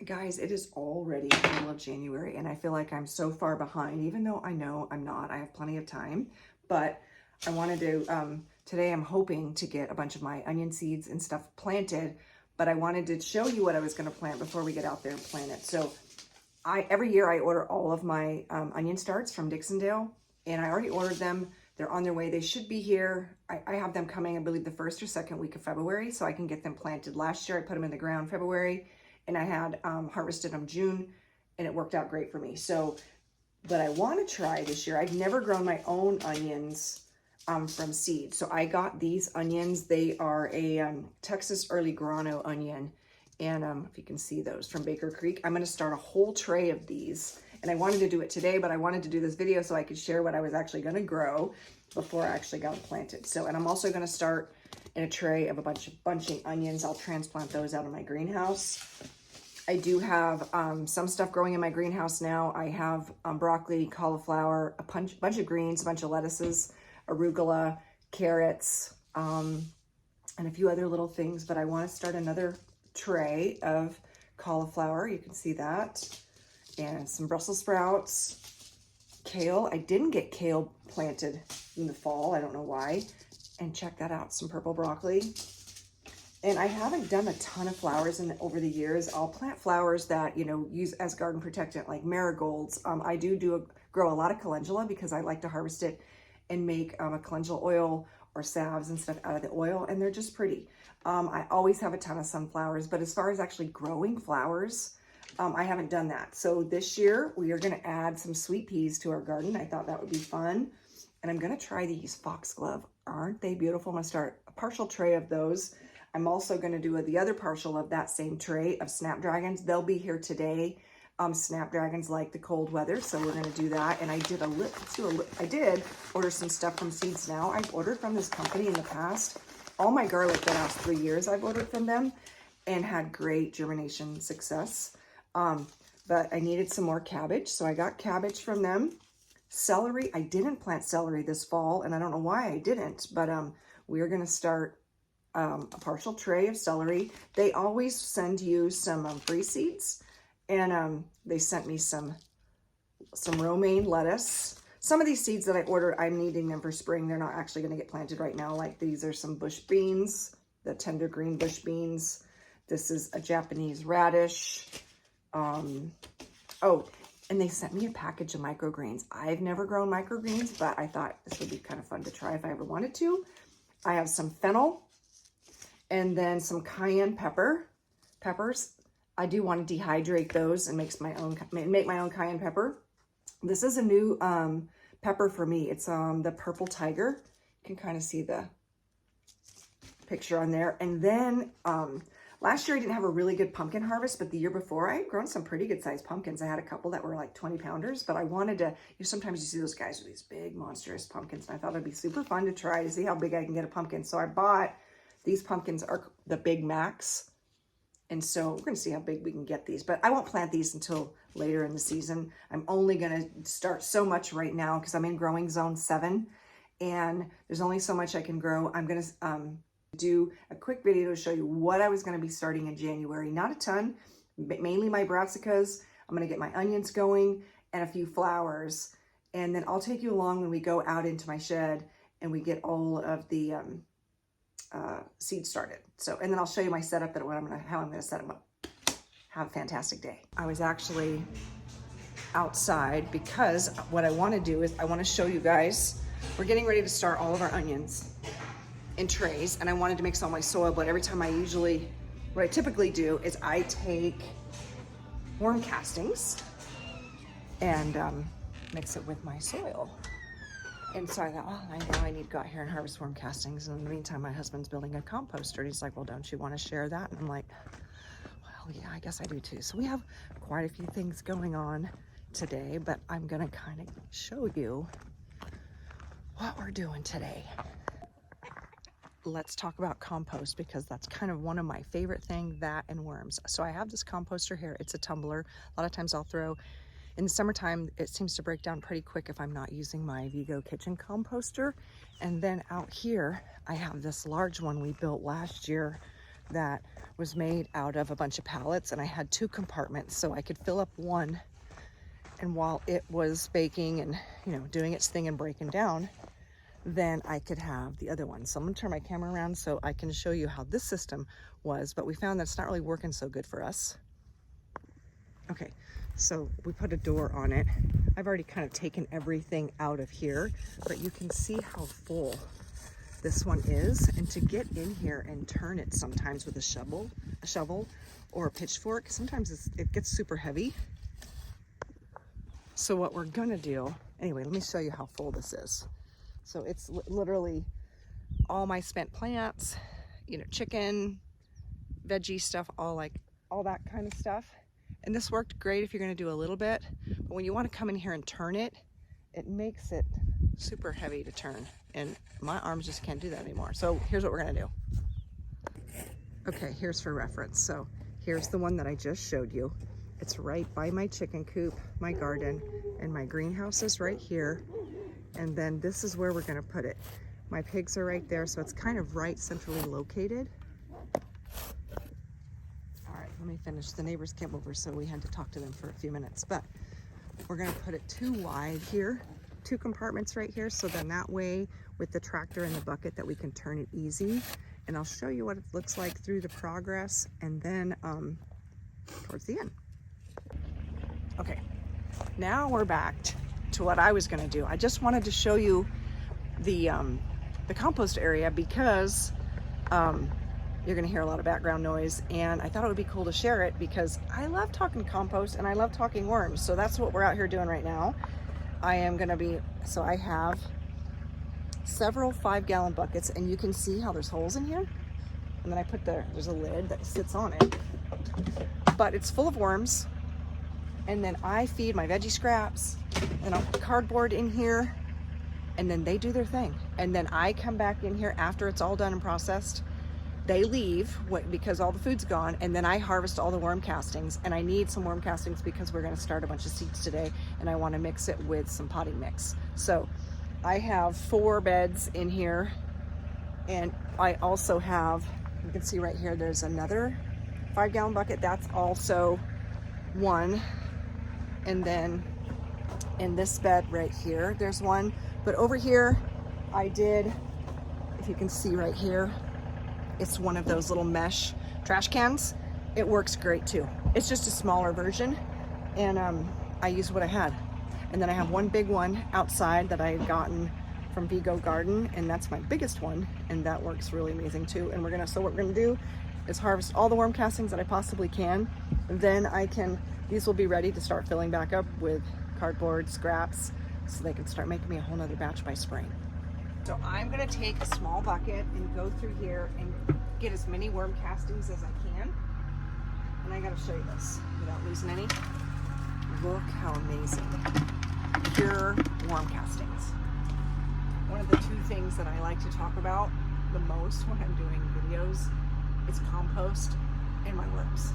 Guys, it is already the middle of January and I feel like I'm so far behind, even though I know I'm not. I have plenty of time, but I wanted to, today I'm hoping to get a bunch of my onion seeds and stuff planted, but I wanted to show you what I was going to plant before we get out there and plant it. So every year I order all of my onion starts from Dixondale, and I already ordered them. They're on their way. They should be here. I have them coming, I believe, the first or second week of February, so I can get them planted. Last year I put them in the ground February, and I had harvested them June, and it worked out great for me. So, but I want to try this year. I've never grown my own onions from seed. So I got these onions. They are a Texas early grano onion. And if you can see those from Baker Creek, I'm going to start a whole tray of these. And I wanted to do it today, but I wanted to do this video so I could share what I was actually going to grow before I actually got them planted. So, and I'm also going to start in a tray of a bunch of bunching onions. I'll transplant those out of my greenhouse. I do have some stuff growing in my greenhouse now. I have broccoli, cauliflower, a bunch of greens, a bunch of lettuces, arugula, carrots, and a few other little things. But I want to start another tray of cauliflower. You can see that. And some Brussels sprouts, kale. I didn't get kale planted in the fall. I don't know why. And check that out, some purple broccoli. And I haven't done a ton of flowers over the years. I'll plant flowers that, you know, use as garden protectant, like marigolds. I grow a lot of calendula because I like to harvest it and make a calendula oil or salves and stuff out of the oil, and they're just pretty. I always have a ton of sunflowers, but as far as actually growing flowers, I haven't done that. So this year we are going to add some sweet peas to our garden. I thought that would be fun. And I'm going to try these foxglove. Aren't they beautiful? I'm going to start a partial tray of those. I'm also going to do the other partial of that same tray of snapdragons. They'll be here today. Snapdragons like the cold weather, so we're going to do that. And I did order some stuff from Seeds Now. I've ordered from this company in the past. All my garlic the last 3 years I've ordered from them and had great germination success. But I needed some more cabbage, so I got cabbage from them. Celery, I didn't plant celery this fall, and I don't know why I didn't, but we are going to start a partial tray of celery. They always send you some free seeds, and they sent me some romaine lettuce. Some of these seeds that I ordered, I'm needing them for spring. They're not actually going to get planted right now. Like these are some bush beans, the tender green bush beans. This is a Japanese radish. Oh, and they sent me a package of microgreens. I've never grown microgreens, but I thought this would be kind of fun to try if I ever wanted to. I have some fennel and then some cayenne peppers. I do want to dehydrate those and make my own cayenne pepper. This is a new pepper for me. It's the purple tiger. You can kind of see the picture on there. And then last year I didn't have a really good pumpkin harvest, but the year before I had grown some pretty good sized pumpkins. I had a couple that were like 20 pounders, but I wanted to, sometimes you see those guys with these big monstrous pumpkins, and I thought it'd be super fun to try to see how big I can get a pumpkin. So I bought, these pumpkins are the Big Macs. And so we're going to see how big we can get these, but I won't plant these until later in the season. I'm only going to start so much right now because I'm in growing zone 7 and there's only so much I can grow. I'm going to do a quick video to show you what I was going to be starting in January. Not a ton, but mainly my brassicas. I'm going to get my onions going and a few flowers. And then I'll take you along when we go out into my shed and we get all of the seeds started. So, and then I'll show you my setup how I'm going to set them up. Have a fantastic day. I was actually outside because what I want to do is I want to show you guys, we're getting ready to start all of our onions in trays, and I wanted to mix all my soil, but every time what I typically do is I take worm castings and mix it with my soil. And so I thought, oh, I know I need to go out here and harvest worm castings. And in the meantime, my husband's building a composter. He's like, well, don't you want to share that? And I'm like, well, yeah, I guess I do too. So we have quite a few things going on today, but I'm going to kind of show you what we're doing today. Let's talk about compost because that's kind of one of my favorite things, that and worms. So I have this composter here. It's a tumbler. A lot of times I'll throw, in the summertime, it seems to break down pretty quick if I'm not using my Vigo kitchen composter. And then out here, I have this large one we built last year that was made out of a bunch of pallets, and I had 2 compartments, so I could fill up one, and while it was baking and, you know, doing its thing and breaking down, then I could have the other one. So I'm gonna turn my camera around so I can show you how this system was, but we found that it's not really working so good for us. Okay, so we put a door on it. I've already kind of taken everything out of here, but you can see how full this one is. And to get in here and turn it sometimes with a shovel or a pitchfork, sometimes it gets super heavy. So what we're gonna do, anyway, let me show you how full this is. So it's literally all my spent plants, you know, chicken, veggie stuff, all that kind of stuff. And this worked great if you're gonna do a little bit, but when you wanna come in here and turn it, it makes it super heavy to turn. And my arms just can't do that anymore. So here's what we're gonna do. Okay, here's for reference. So here's the one that I just showed you. It's right by my chicken coop, my garden, and my greenhouse is right here. And then this is where we're gonna put it. My pigs are right there, so it's kind of right centrally located. All right, let me finish. The neighbors came over, so we had to talk to them for a few minutes. But we're gonna put it 2 wide here, 2 compartments right here, so then that way, with the tractor and the bucket, that we can turn it easy. And I'll show you what it looks like through the progress, and then towards the end. Okay, now we're back to what I was gonna do. I just wanted to show you the compost area because you're gonna hear a lot of background noise, and I thought it would be cool to share it because I love talking compost and I love talking worms. So that's what we're out here doing right now. I have several 5-gallon buckets, and you can see how there's holes in here. And then there's a lid that sits on it, but it's full of worms. And then I feed my veggie scraps, and I'll put cardboard in here, and then they do their thing. And then I come back in here after it's all done and processed. They leave because all the food's gone, and then I harvest all the worm castings. And I need some worm castings because we're gonna start a bunch of seeds today, and I wanna mix it with some potting mix. So I have 4 beds in here, and I also have, you can see right here, there's another 5-gallon bucket. That's also one. And then in this bed right here, there's one. But over here, I did, if you can see right here, it's one of those little mesh trash cans. It works great too. It's just a smaller version, and I used what I had. And then I have one big one outside that I had gotten from Vigo Garden, and that's my biggest one, and that works really amazing too. And so what we're gonna do is harvest all the worm castings that I possibly can. Then these will be ready to start filling back up with cardboard scraps, so they can start making me a whole nother batch by spring. So I'm gonna take a small bucket and go through here and get as many worm castings as I can. And I gotta show you this without losing any. Look how amazing. Pure worm castings. One of the 2 things that I like to talk about the most when I'm doing videos is compost and my worms.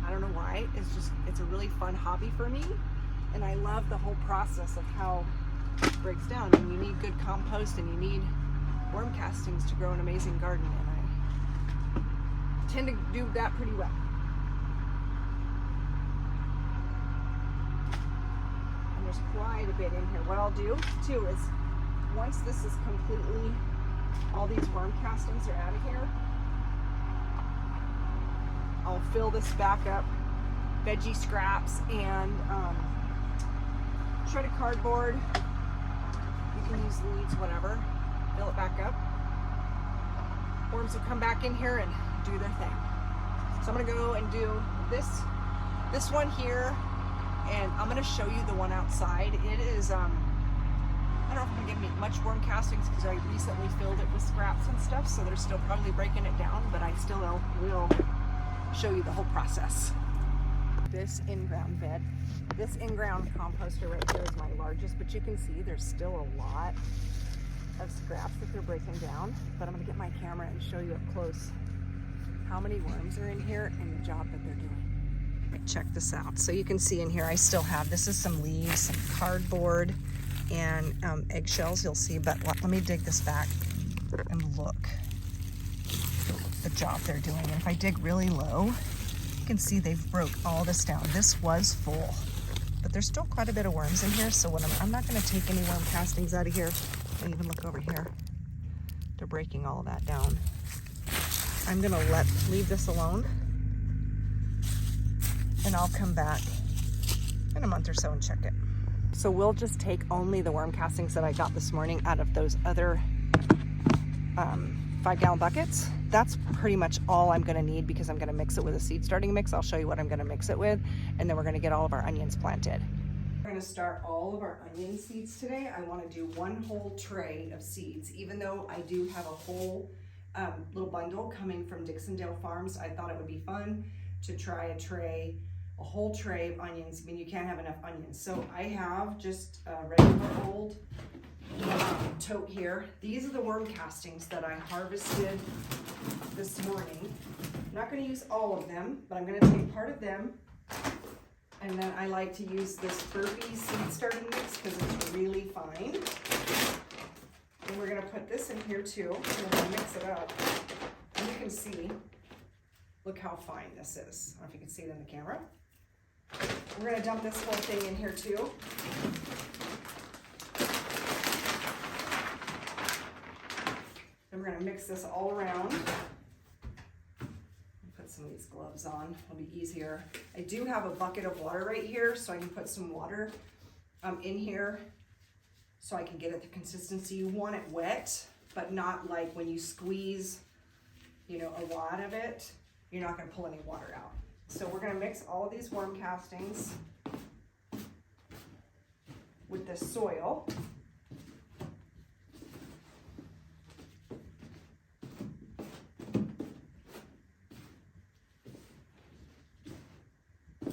I don't know why, it's a really fun hobby for me, and I love the whole process of how it breaks down. And you need good compost, and you need worm castings to grow an amazing garden, and I tend to do that pretty well. And there's quite a bit in here. What I'll do too is, once this is completely, all these worm castings are out of here, I'll fill this back up, veggie scraps and shredded cardboard. You can use leaves, whatever. Fill it back up. Worms will come back in here and do their thing. So I'm gonna go and do this one here, and I'm gonna show you the one outside. It is, I don't know if I'm gonna get much worm castings because I recently filled it with scraps and stuff, so they're still probably breaking it down, but I still will show you the whole process. This in-ground bed, this in-ground composter right here is my largest, but you can see there's still a lot of scraps that they're breaking down. But I'm gonna get my camera and show you up close how many worms are in here and the job that they're doing. Right, check this out. So you can see in here I still have, this is some leaves, some cardboard, and eggshells, you'll see. But let me dig this back and look. the job they're doing. And if I dig really low, you can see they've broke all this down. This was full, but there's still quite a bit of worms in here. So when I'm not going to take any worm castings out of here. And even look over here. They're breaking all of that down. I'm going to leave this alone, and I'll come back in a month or so and check it. So we'll just take only the worm castings that I got this morning out of those other 5-gallon buckets. That's pretty much all I'm gonna need because I'm gonna mix it with a seed starting mix. I'll show you what I'm gonna mix it with, and then we're gonna get all of our onions planted. We're gonna start all of our onion seeds today. I wanna do one whole tray of seeds. Even though I do have a whole little bundle coming from Dixondale Farms, I thought it would be fun to try a whole tray of onions. I mean, you can't have enough onions. So I have just a regular old tote here. These are the worm castings that I harvested this morning. I'm not going to use all of them, but I'm going to take part of them, and then I like to use this Burpee seed starting mix because it's really fine. And we're going to put this in here too, and we're going to mix it up. And you can see, look how fine this is. I don't know if you can see it in the camera. We're going to dump this whole thing in here too. And we're going to mix this all around. Put some of these gloves on, it'll be easier. I do have a bucket of water right here, so I can put some water in here so I can get it the consistency. You want it wet, but not like when you squeeze, you know, a lot of it, you're not going to pull any water out. So we're going to mix all of these worm castings with the soil.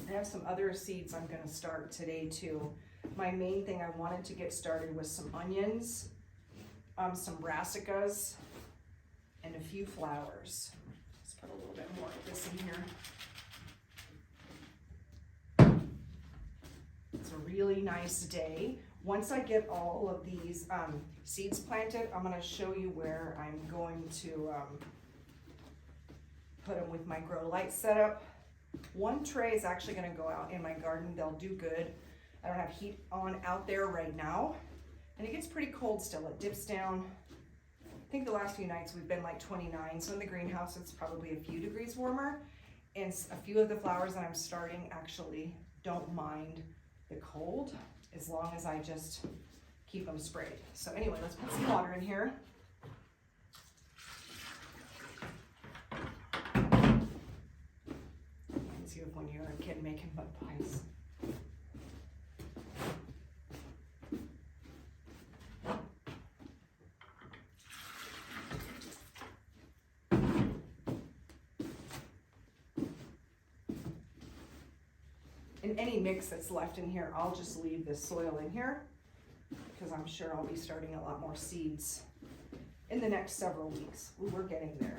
I have some other seeds I'm going to start today too. My main thing I wanted to get started was some onions, some brassicas, and a few flowers. Let's put a little bit more of this in here. It's a really nice day. Once I get all of these seeds planted, I'm going to show you where I'm going to put them with my grow light setup. One tray is actually going to go out in my garden. They'll do good. I don't have heat on out there right now, and it gets pretty cold still. It dips down. I think the last few nights we've been like 29, so in the greenhouse it's probably a few degrees warmer, and a few of the flowers that I'm starting actually don't mind the cold as long as I just keep them sprayed. So anyway, let's put some water in here. Reminds you of when you were a kid making mud pies. And any mix that's left in here, I'll just leave this soil in here because I'm sure I'll be starting a lot more seeds in the next several weeks. Ooh, we're getting there.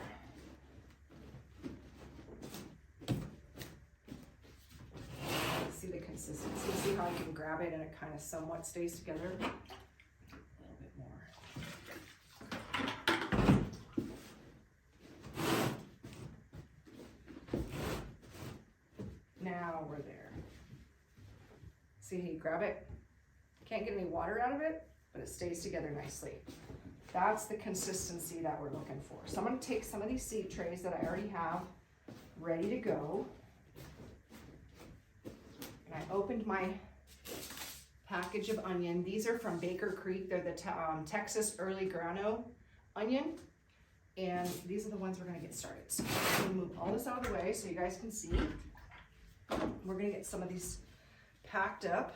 See the consistency, see how I can grab it and it kind of somewhat stays together. A little bit more. Now we're there. See how you grab it? Can't get any water out of it, but it stays together nicely. That's the consistency that we're looking for. So I'm going to take some of these seed trays that I already have ready to go. And I opened my package of onion. These are from Baker Creek. They're the Texas Early Grano onion. And these are the ones we're going to get started. So I'm going to move all this out of the way so you guys can see. We're going to get some of these packed up.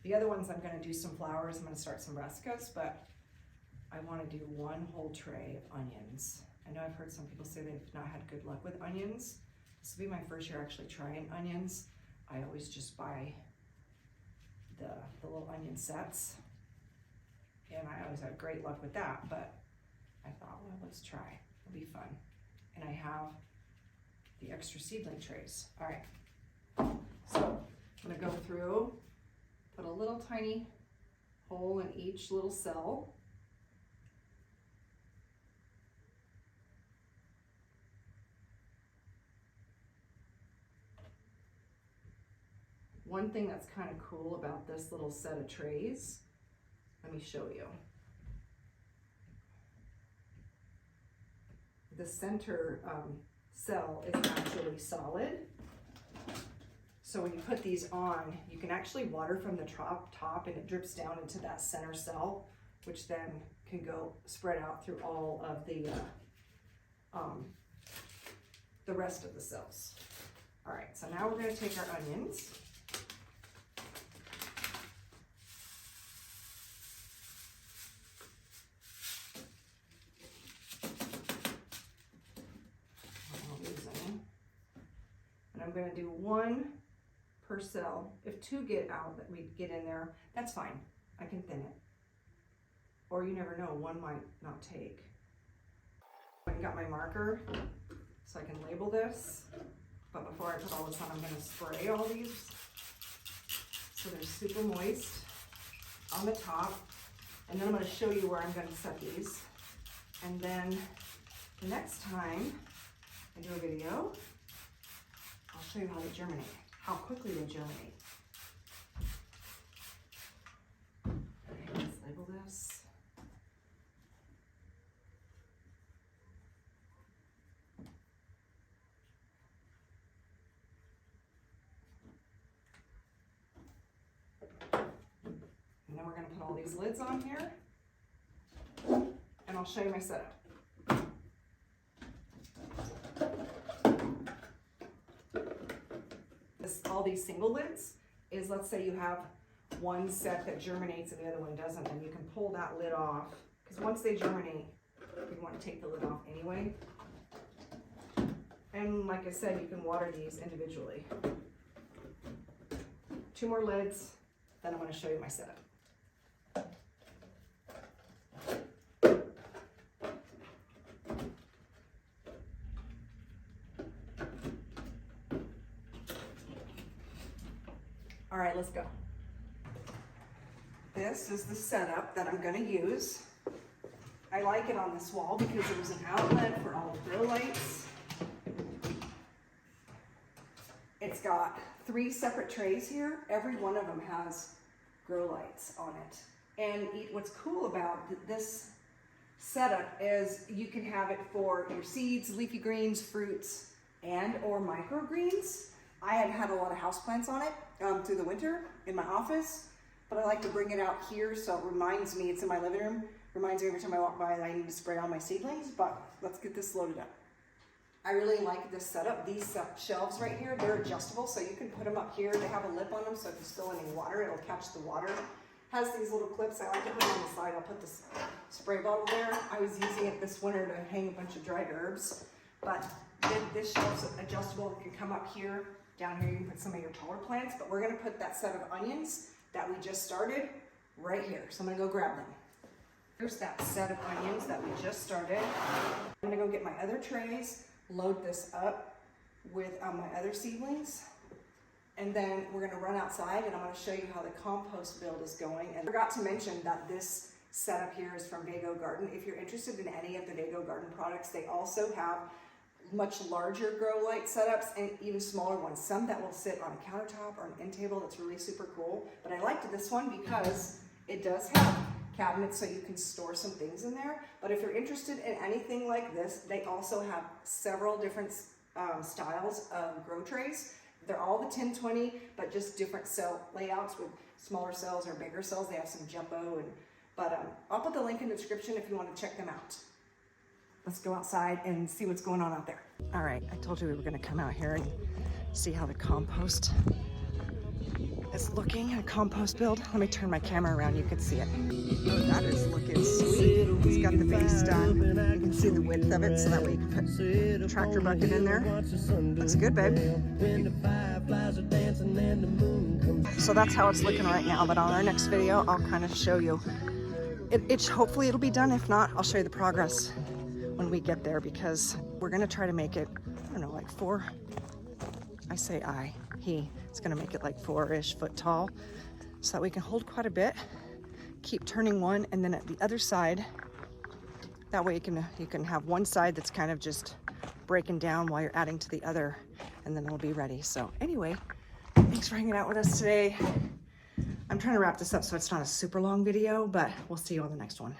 The other ones I'm going to do some flowers. I'm going to start some brassicas, but I want to do one whole tray of onions. I know I've heard some people say they've not had good luck with onions. This will be my first year actually trying onions. I always just buy the little onion sets, and I always have great luck with that, but I thought, well, let's try. It'll be fun. And I have the extra seedling trays. All right, so I'm gonna go through, put a little tiny hole in each little cell. One thing that's kind of cool about this little set of trays, let me show you. The center cell is actually solid. So when you put these on, you can actually water from the top and it drips down into that center cell, which then can go spread out through all of the rest of the cells. All right, so now we're gonna take our onions. And I'm gonna do one per cell. If two get out that we get in there, that's fine. I can thin it. Or you never know, one might not take. I got my marker so I can label this. But before I put all this on, I'm gonna spray all these so they're super moist on the top. And then I'm gonna show you where I'm gonna set these. And then the next time I do a video, I'll show you how they germinate, how quickly they germinate. Okay, let's label this. And then we're gonna put all these lids on here, and I'll show you my setup. All these single lids is, let's say you have one set that germinates and the other one doesn't, and you can pull that lid off, because once they germinate, you want to take the lid off anyway. And like I said, you can water these individually. Two more lids, then I'm going to show you my setup. All right, let's go. This is the setup that I'm gonna use. I like it on this wall because there's an outlet for all the grow lights. It's got 3 separate trays here. Every one of them has grow lights on it. And what's cool about this setup is you can have it for your seeds, leafy greens, fruits, and or microgreens. I had a lot of houseplants on it through the winter in my office, but I like to bring it out here so it reminds me, it's in my living room, reminds me every time I walk by that I need to spray all my seedlings, but let's get this loaded up. I really like this setup. These shelves right here, they're adjustable, so you can put them up here. They have a lip on them, so if you spill any water, it'll catch the water. Has these little clips. I like to put them on the side. I'll put this spray bottle there. I was using it this winter to hang a bunch of dried herbs, but this shelf's adjustable. It can come up here. Down here you can put some of your taller plants, but we're gonna put that set of onions that we just started right here. So I'm gonna go grab them. Here's that set of onions that we just started. I'm gonna go get my other trays, load this up with my other seedlings, and then we're gonna run outside and I'm gonna show you how the compost build is going. And I forgot to mention that this setup here is from Vago Garden. If you're interested in any of the Vago Garden products, they also have much larger grow light setups and even smaller ones. Some that will sit on a countertop or an end table that's really super cool. But I liked this one because it does have cabinets so you can store some things in there. But if you're interested in anything like this, they also have several different styles of grow trays. They're all the 1020, but just different cell layouts with smaller cells or bigger cells. They have some jumbo, but I'll put the link in the description if you want to check them out. Let's go outside and see what's going on out there. All right, I told you we were gonna come out here and see how the compost is looking at a compost build. Let me turn my camera around, you can see it. Oh, that is looking sweet. It's got the base done. You can see the width of it, so that way you can put the tractor bucket in there. Looks good, babe. So that's how it's looking right now, but on our next video, I'll kind of show you. Hopefully it'll be done. If not, I'll show you the progress when we get there, because we're gonna try to make it, I don't know, like he's gonna make it like 4-ish foot tall, so that we can hold quite a bit. Keep turning one, and then at the other side, that way you can have one side that's kind of just breaking down while you're adding to the other, and then it'll be ready. So anyway, thanks for hanging out with us today. I'm trying to wrap this up so it's not a super long video, but we'll see you on the next one.